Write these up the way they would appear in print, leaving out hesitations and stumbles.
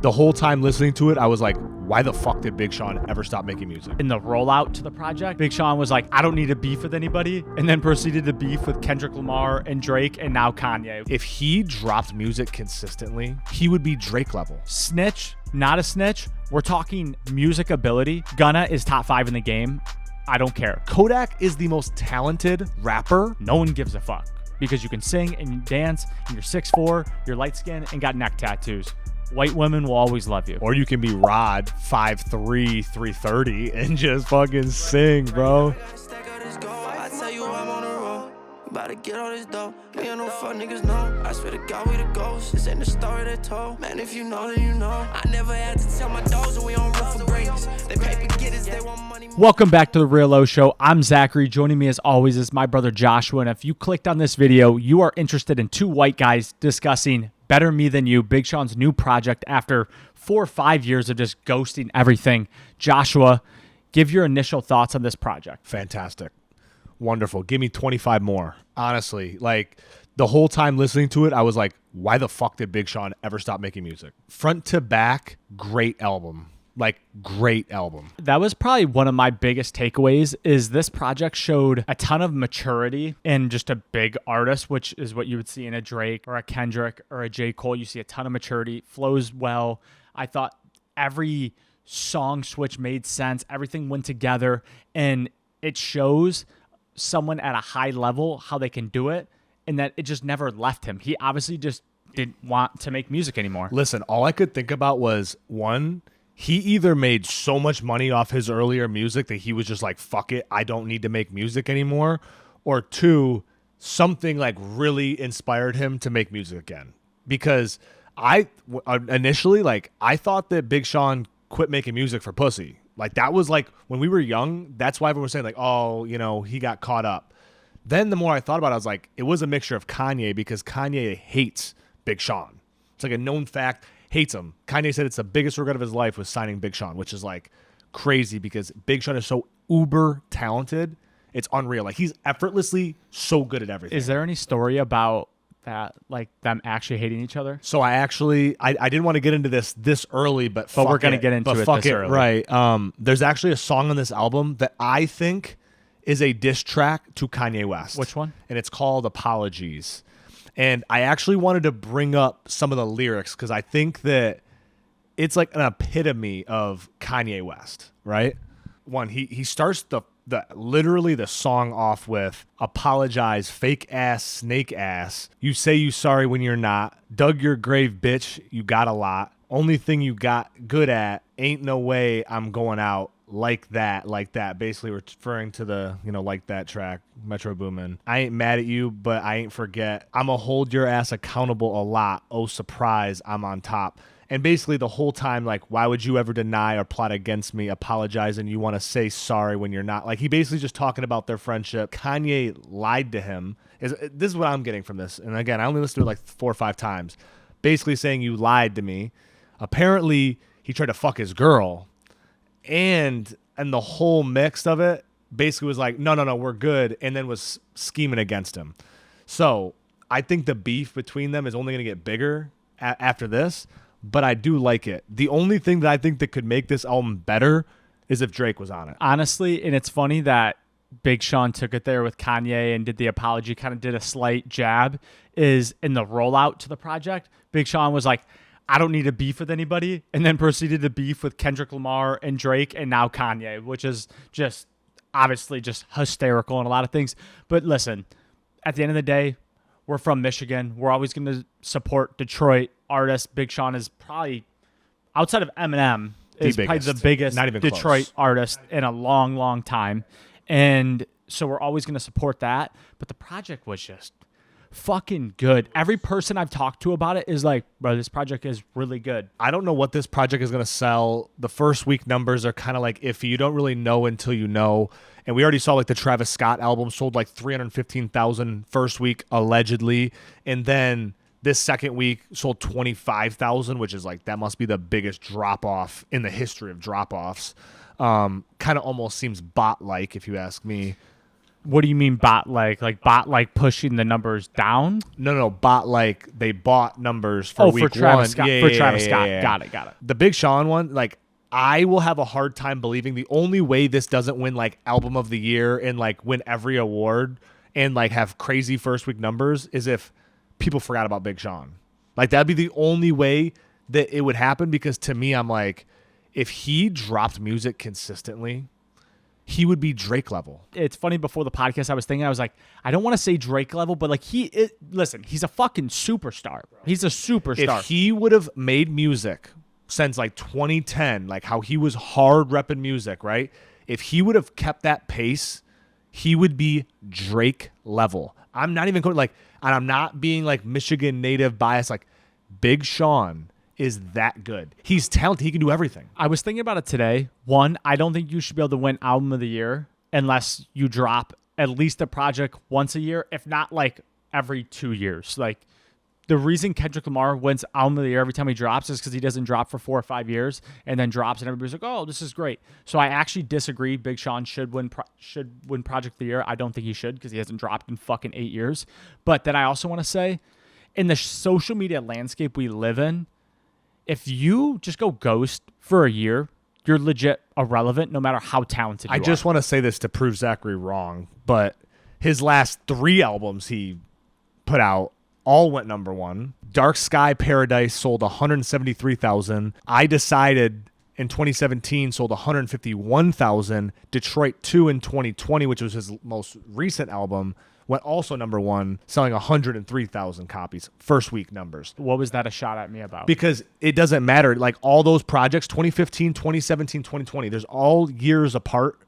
The whole time listening to it, I was like, why the fuck did Big Sean ever stop making music? In the rollout to the project, Big Sean was like, I don't need to beef with anybody, and then proceeded to beef with Kendrick Lamar and Drake and now Kanye. If he dropped music consistently, he would be Drake level. Snitch, not a snitch. We're talking music ability. Gunna is top 5 in the game. I don't care. Kodak is the most talented rapper. No one gives a fuck because you can sing and you dance and you're 6'4", you're light skinned and got neck tattoos. White women will always love you. Or you can be Rod, 5'3", 330, and just fucking sing, bro. About to get all this dough. Me and no fuck niggas know. I swear to God we the ghosts. This ain't the story they told. Man, if you know, then you know. I never had to tell my dogs that we on road for greatness. They paper getters, they want money. Welcome back to the Real Oshow. I'm Zachary. Joining me as always is my brother Joshua. And if you clicked on this video, you are interested in two white guys discussing Better Me Than You, Big Sean's new project after 4 or 5 years of just ghosting everything. Joshua, give your initial thoughts on this project. Fantastic. Wonderful. Give me 25 more. Honestly, like the whole time listening to it, I was like, why the fuck did Big Sean ever stop making music? Front to back, great album. Like, great album. That was probably one of my biggest takeaways is this project showed a ton of maturity in just a big artist, which is what you would see in a Drake or a Kendrick or a J. Cole. You see a ton of maturity, flows well. I thought every song switch made sense. Everything went together, and it shows someone at a high level how they can do it, and that it just never left him. He obviously just didn't want to make music anymore. Listen, all I could think about was, one, he either made so much money off his earlier music that he was just like, fuck it, I don't need to make music anymore. Or two, something like really inspired him to make music again. Because I initially, like, I thought that Big Sean quit making music for pussy. Like, that was like, when we were young, that's why everyone was saying like, oh, you know, he got caught up. Then the more I thought about it, I was like, it was a mixture of Kanye, because Kanye hates Big Sean. It's like a known fact. Hates him. Kanye said it's the biggest regret of his life was signing Big Sean, which is like crazy because Big Sean is so uber talented. It's unreal. Like, he's effortlessly so good at everything. Is there any story about that, like them actually hating each other? So I didn't want to get into this early, but we're going to get into it this early. Right. There's actually a song on this album that I think is a diss track to Kanye West. Which one? And it's called Apologies. And I actually wanted to bring up some of the lyrics because I think that it's like an epitome of Kanye West, right? One, he starts literally the song off with apologize, fake ass, snake ass. You say you sorry when you're not. Dug your grave, bitch. You got a lot. Only thing you got good at. Ain't no way I'm going out like that. Basically referring to the, like that track, Metro Boomin. I ain't mad at you, but I ain't forget. I'ma hold your ass accountable a lot. Oh, surprise, I'm on top. And basically the whole time, like, why would you ever deny or plot against me, apologize, and you want to say sorry when you're not? Like, he basically just talking about their friendship. Kanye lied to him. This is what I'm getting from this. And again, I only listened to it like 4 or 5 times. Basically saying you lied to me. Apparently, he tried to fuck his girl. And the whole mix of it basically was like, no, we're good. And then was scheming against him. So I think the beef between them is only going to get bigger after this. But I do like it. The only thing that I think that could make this album better is if Drake was on it. Honestly, and it's funny that Big Sean took it there with Kanye and did the apology, kind of did a slight jab, is in the rollout to the project. Big Sean was like, I don't need to beef with anybody, and then proceeded to beef with Kendrick Lamar and Drake and now Kanye, which is just obviously just hysterical in a lot of things. But listen, at the end of the day, we're from Michigan. We're always going to support Detroit artists. Big Sean is probably, outside of Eminem, is probably the biggest Detroit artist in a long, long time. And so we're always going to support that. But the project was just fucking good. Every person I've talked to about it is like, bro, this project is really good. I don't know what this project is going to sell. The first week numbers are kind of like iffy. You don't really know until you know. And we already saw like the Travis Scott album sold like 315,000 first week allegedly. And then this second week sold 25,000, which is like, that must be the biggest drop off in the history of drop offs. Kind of almost seems bot like, if you ask me. What do you mean bot leg? Like bot like pushing the numbers down? No, bot like they bought numbers for week for Travis one. Scott. Yeah, For yeah, Travis yeah, Scott. yeah. Got it. The Big Sean one, like I will have a hard time believing the only way this doesn't win like album of the year and like win every award and like have crazy first week numbers is if people forgot about Big Sean. Like that'd be the only way that it would happen, because to me, I'm like, if he dropped music consistently, he would be Drake level. It's funny, before the podcast I was thinking, I was like, I don't want to say Drake level, but like listen, he's a fucking superstar, bro. He's a superstar. If he would have made music since like 2010, like how he was hard repping music, right? If he would have kept that pace, he would be Drake level. I'm not even going like, and I'm not being like Michigan native bias. Like Big Sean is that good. He's talented. He can do everything. I was thinking about it today. One, I don't think you should be able to win album of the year unless you drop at least a project once a year, if not like every 2 years. Like the reason Kendrick Lamar wins album of the year every time he drops is because he doesn't drop for 4 or 5 years and then drops and everybody's like, oh, this is great. So I actually disagree. Big Sean should win project of the year. I don't think he should, because he hasn't dropped in fucking 8 years. But then I also want to say, in the social media landscape we live in, if you just go ghost for a year, you're legit irrelevant no matter how talented you are. I just want to say this to prove Zachary wrong, but his last 3 albums he put out all went number one. Dark Sky Paradise sold 173,000. I Decided in 2017 sold 151,000. Detroit 2 in 2020, which was his most recent album, went also number one, selling 103,000 copies. First week numbers. What was that a shot at me about? Because it doesn't matter. Like all those projects, 2015, 2017, 2020, there's all years apart,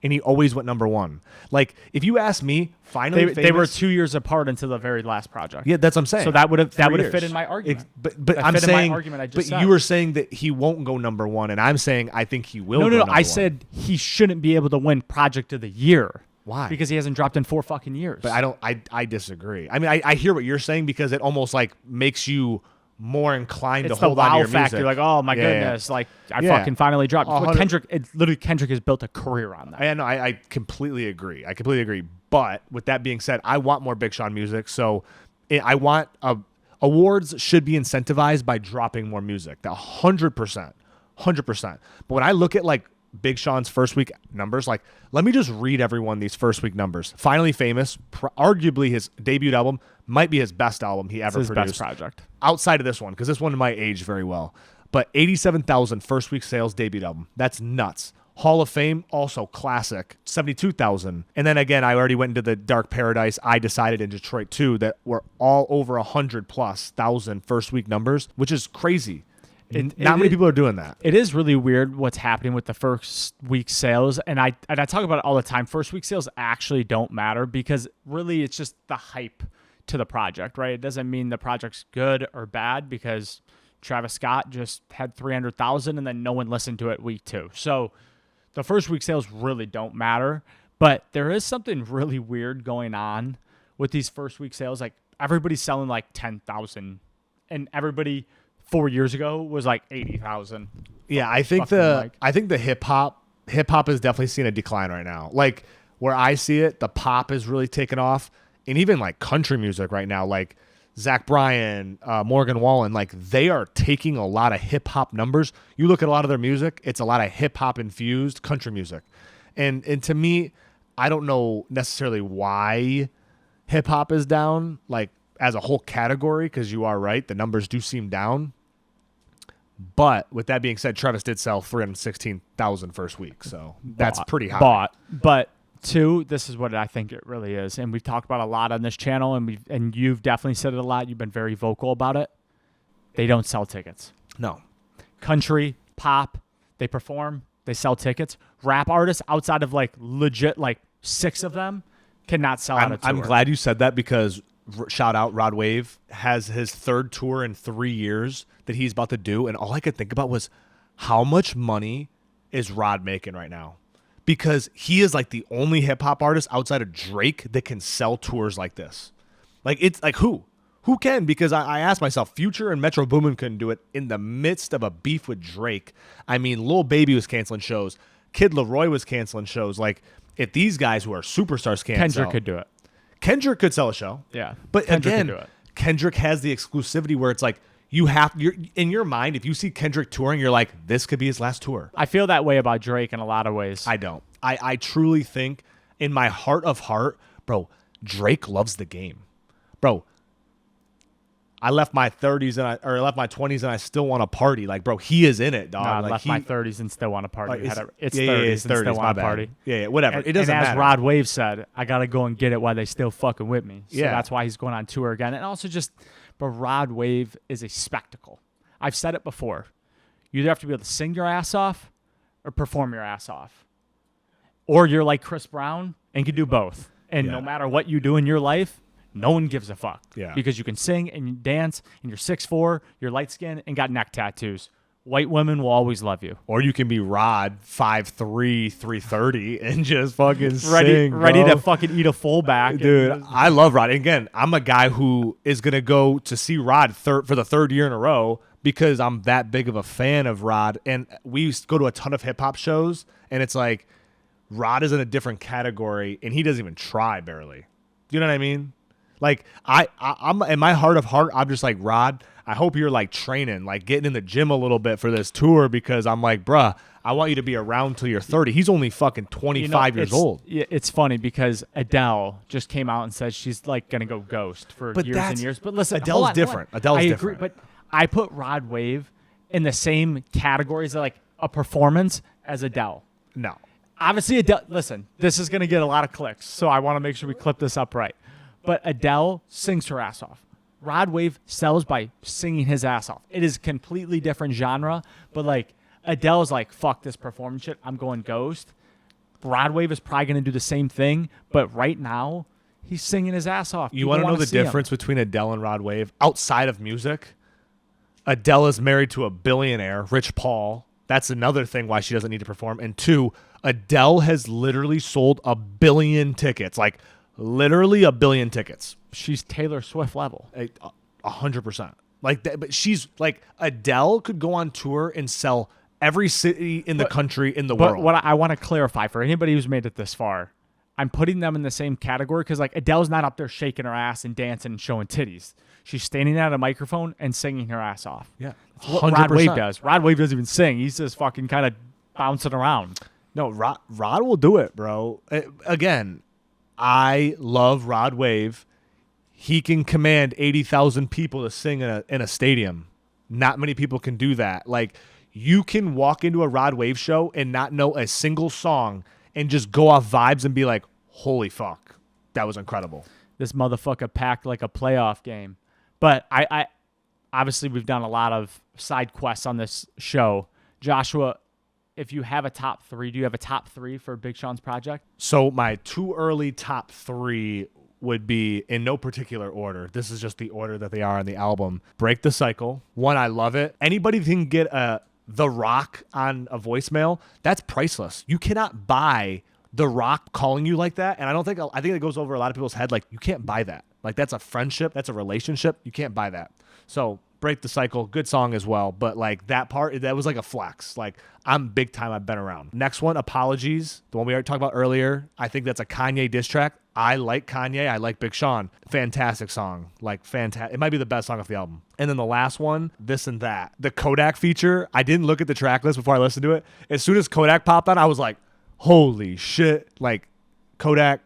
and he always went number one. Like if you ask me, finally they were 2 years apart until the very last project. Yeah, that's what I'm saying. So that would have years. fit in my argument. But I'm saying, my argument I just said. you were saying that he won't go number one, and I'm saying I think he will. No. Number I one. said he shouldn't be able to win project of the year. Why? Because he hasn't dropped in 4 fucking years. But I disagree. I mean, I hear what you're saying, because it almost like makes you more inclined it's to hold the on to wow your factor. music. Like, oh my Yeah, goodness, like I Yeah. fucking finally dropped. But 100 Kendrick has built a career on that. I completely agree. But with that being said, I want more Big Sean music. So I want awards should be incentivized by dropping more music. 100%. But when I look at like Big Sean's first week numbers, like let me just read everyone these first week numbers. Finally Famous, arguably his debut album, might be his best album he ever It's his produced. best project. Outside of this one, because this one might age very well. But 87,000 first week sales debut album. That's nuts. Hall of Fame, also classic, 72,000. And then again, I already went into the Dark Paradise, I Decided in Detroit 2, that were all over 100,000+ first week numbers, which is crazy. Not many people are doing that. It is really weird what's happening with the first week sales, and I talk about it all the time. First week sales actually don't matter, because really it's just the hype to the project, right? It doesn't mean the project's good or bad, because Travis Scott just had 300,000 and then no one listened to it week 2. So the first week sales really don't matter, but there is something really weird going on with these first week sales. Like everybody's selling like 10,000, and everybody 4 years ago was like 80,000. Yeah, I think the hip hop is definitely seeing a decline right now. Like where I see it, the pop is really taken off, and even like country music right now, like Zach Bryan, Morgan Wallen, like they are taking a lot of hip hop numbers. You look at a lot of their music, it's a lot of hip hop infused country music, and to me, I don't know necessarily why hip hop is down, like as a whole category, because you are right, the numbers do seem down. But with that being said, Travis did sell 316,000 first week, so that's pretty high. But two, this is what I think it really is, and we've talked about a lot on this channel, and you've definitely said it a lot. You've been very vocal about it. They don't sell tickets. No. Country, pop, they perform, they sell tickets. Rap artists, outside of like legit like 6 of them, cannot sell out a tour. I'm glad you said that, because shout out Rod Wave has his 3rd tour in 3 years that he's about to do, and all I could think about was how much money is Rod making right now, because he is like the only hip hop artist outside of Drake that can sell tours like this. Like it's like who can? Because I asked myself, Future and Metro Boomin couldn't do it in the midst of a beef with Drake. I mean, Lil Baby was canceling shows, Kid Laroi was canceling shows. Like if these guys who are superstars can't Kendrick sell, could do it. Kendrick could sell a show. Yeah. But Kendrick again, could do it. Kendrick has the exclusivity where it's like you're in your mind, if you see Kendrick touring, you're like, this could be his last tour. I feel that way about Drake in a lot of ways. I don't. I truly think in my heart of heart, bro, Drake loves the game. Bro, I left my 30s or left my 20s and I still want to party. Like, bro, he is in it, dog. Nah, I like left my 30s and still want to party. It's 30s it's and still want to party. Yeah, whatever. And, it doesn't and as matter. Rod Wave said, I got to go and get it while they still fucking with me. So Yeah. that's why he's going on tour again. And also just, but Rod Wave is a spectacle. I've said it before. You either have to be able to sing your ass off or perform your ass off. Or you're like Chris Brown and can do both. And no matter what you do in your life, no one gives a fuck. Yeah. Because you can sing and you dance and you're 6'4", you're light skinned and got neck tattoos. White women will always love you. Or you can be Rod 5'3", 330 and just fucking Ready sing, bro. to fucking eat a fullback. Dude, I love Rod. And again, I'm a guy who is going to go to see Rod for the third year in a row because I'm that big of a fan of Rod. And we used to go to a ton of hip-hop shows, and it's like Rod is in a different category, and he doesn't even try barely. Do you know what I mean? Like, I'm in my heart of heart, I'm just like, Rod, I hope you're like training, like getting in the gym a little bit for this tour because I'm like, bruh, I want you to be around till you're 30. He's only fucking 25 years old. It's funny because Adele just came out and said she's like going to go ghost for years and years. But listen, Adele's different. Adele's different. Agree, but I put Rod Wave in the same categories of like a performance as Adele. No. Obviously, Adele, listen, this is going to get a lot of clicks, so I want to make sure we clip this up right. But Adele sings her ass off. Rod Wave sells by singing his ass off. It is a completely different genre, but like Adele's like, fuck this performance shit, I'm going ghost. Rod Wave is probably going to do the same thing, but right now, he's singing his ass off. You want to know the difference between Adele and Rod Wave? Outside of music, Adele is married to a billionaire, Rich Paul. That's another thing why she doesn't need to perform. And two, Adele has literally sold 1 billion tickets. Like, literally 1 billion tickets. She's Taylor Swift level. 100%. Like that, but she's like, Adele could go on tour and sell every city in the country in the world. But what I want to clarify for anybody who's made it this far, I'm putting them in the same category because like Adele's not up there shaking her ass and dancing and showing titties. She's standing at a microphone and singing her ass off. Yeah. That's what Rod Wave does. Rod Wave doesn't even sing. He's just fucking kind of bouncing around. No, Rod will do it, bro. Again, I love Rod Wave. He can command 80,000 people to sing in a stadium. Not many people can do that. Like, you can walk into a Rod Wave show and not know a single song and just go off vibes and be like, holy fuck, that was incredible. This motherfucker packed like a playoff game. But I obviously we've done a lot of side quests on this show. Joshua, if you have a top 3, do you have a top 3 for Big Sean's project? So my 2 early top 3 would be in no particular order. This is just the order that they are on the album. Break the Cycle. 1, I love it. Anybody can get The Rock on a voicemail. That's priceless. You cannot buy The Rock calling you like that. And I think it goes over a lot of people's head. Like, you can't buy that. Like, that's a friendship. That's a relationship. You can't buy that. So Break the Cycle, good song as well. But like that part, that was like a flex. Like, I'm big time. I've been around. Next one, Apologies. The one we already talked about earlier. I think that's a Kanye diss track. I like Kanye. I like Big Sean. Fantastic song. Like, fantastic. It might be the best song off the album. And then the last one, This and That. The Kodak feature. I didn't look at the track list before I listened to it. As soon as Kodak popped on, I was like, holy shit. Like, Kodak.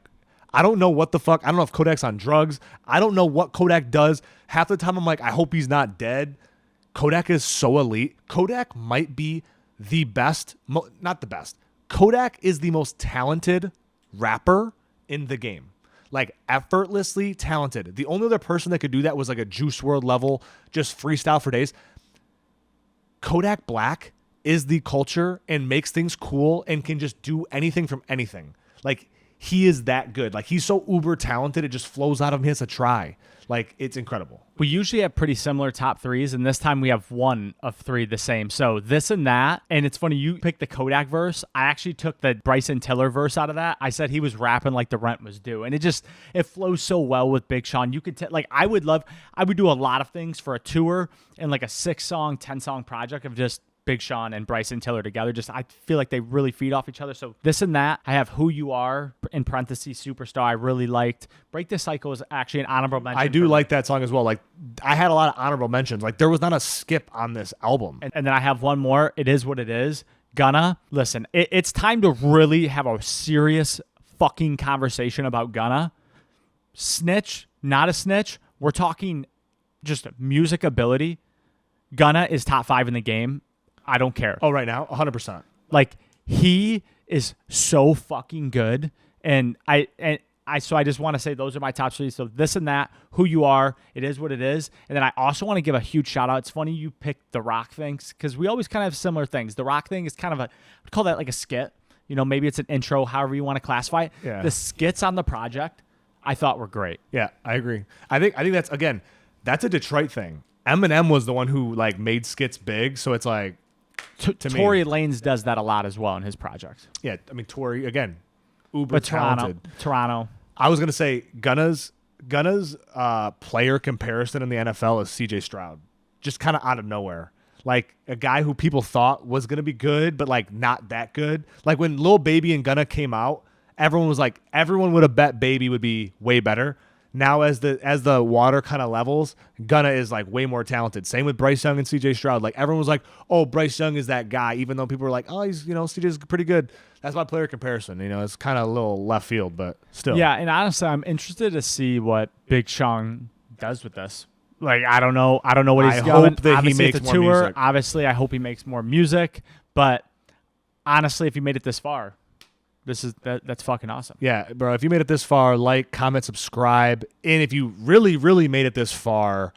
I don't know what the fuck. I don't know if Kodak's on drugs. I don't know what Kodak does. Half the time I'm like, I hope he's not dead. Kodak is so elite. Kodak might be the best, not the best. Kodak is the most talented rapper in the game. Like, effortlessly talented. The only other person that could do that was like a Juice WRLD level, just freestyle for days. Kodak Black is the culture and makes things cool and can just do anything from anything. Like, he is that good. Like, he's so uber talented, it just flows out of him. He has to try. Like, it's incredible. We usually have pretty similar top 3s, and this time we have 1 of 3 the same. So This and That, and it's funny, you picked the Kodak verse. I actually took the Bryson Tiller verse out of that. I said he was rapping like the rent was due, and it flows so well with Big Sean. You could like, I would do a lot of things for a tour and like a 6-song, 10-song project of just Big Sean and Bryson Tiller together. I feel like they really feed off each other. So this and that, I have Who You Are in parentheses Superstar. I really liked. Break the Cycle is actually an honorable mention. I do like that song as well. Like I had a lot of honorable mentions. Like there was not a skip on this album. And then I have one more. It Is What It Is. Gunna. Listen, it's time to really have a serious fucking conversation about Gunna. Snitch, not a snitch. We're talking just music ability. Gunna is top 5 in the game. I don't care. Oh, right now? 100%. Like, he is so fucking good. And I just want to say those are my top 3. So this and that, Who You Are, It Is What It Is. And then I also want to give a huge shout out. It's funny you picked The Rock things because we always kind of have similar things. The Rock thing is kind of I'd call that like a skit. You know, maybe it's an intro, however you want to classify it. Yeah. The skits on the project I thought were great. Yeah, I agree. I think that's, again, that's a Detroit thing. Eminem was the one who like made skits big. So it's like, to Tory me. Lanez does that a lot as well in his projects. Yeah, I mean, Tory, again, uber But talented. Toronto. I was going to say Gunna's player comparison in the NFL is CJ Stroud. Just kind of out of nowhere. Like a guy who people thought was going to be good, but like not that good. Like when Lil Baby and Gunna came out, everyone would have bet Baby would be way better. Now as the water kind of levels, Gunna is like way more talented. Same with Bryce Young and CJ Stroud. Like everyone was like, "Oh, Bryce Young is that guy," even though people were like, "Oh, he's CJ's pretty good." That's my player comparison. It's kind of a little left field, but still. Yeah, and honestly, I'm interested to see what Big Sean does with this. Like I don't know what he's going. Hope that Obviously, he makes it's a more tour. music. Obviously, I hope he makes more music. But honestly, if he made it this far, that's fucking awesome. Yeah, bro, if you made it this far, like, comment, subscribe. And if you really, really made it this far,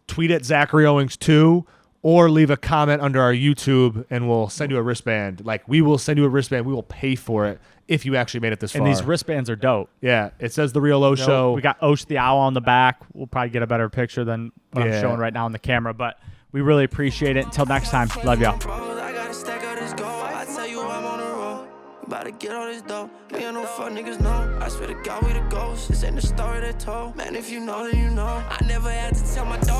tweet at Zachary Owings 2 or leave a comment under our YouTube and we'll send you a wristband. Like, we will send you a wristband. We will pay for it if you actually made it this far. And these wristbands are dope. Yeah, it says The Real Oshow. We got Osh the Owl on the back. We'll probably get a better picture than what I'm Yeah. showing right now on the camera. But we really appreciate it. Until next time, love y'all. I gotta stack out this gold. I tell you I'm on the road. About to get all this dough. Me and no fuck niggas know. I swear to God we the ghosts. This ain't the story they told. Man, if you know, then you know. I never had to tell my dog.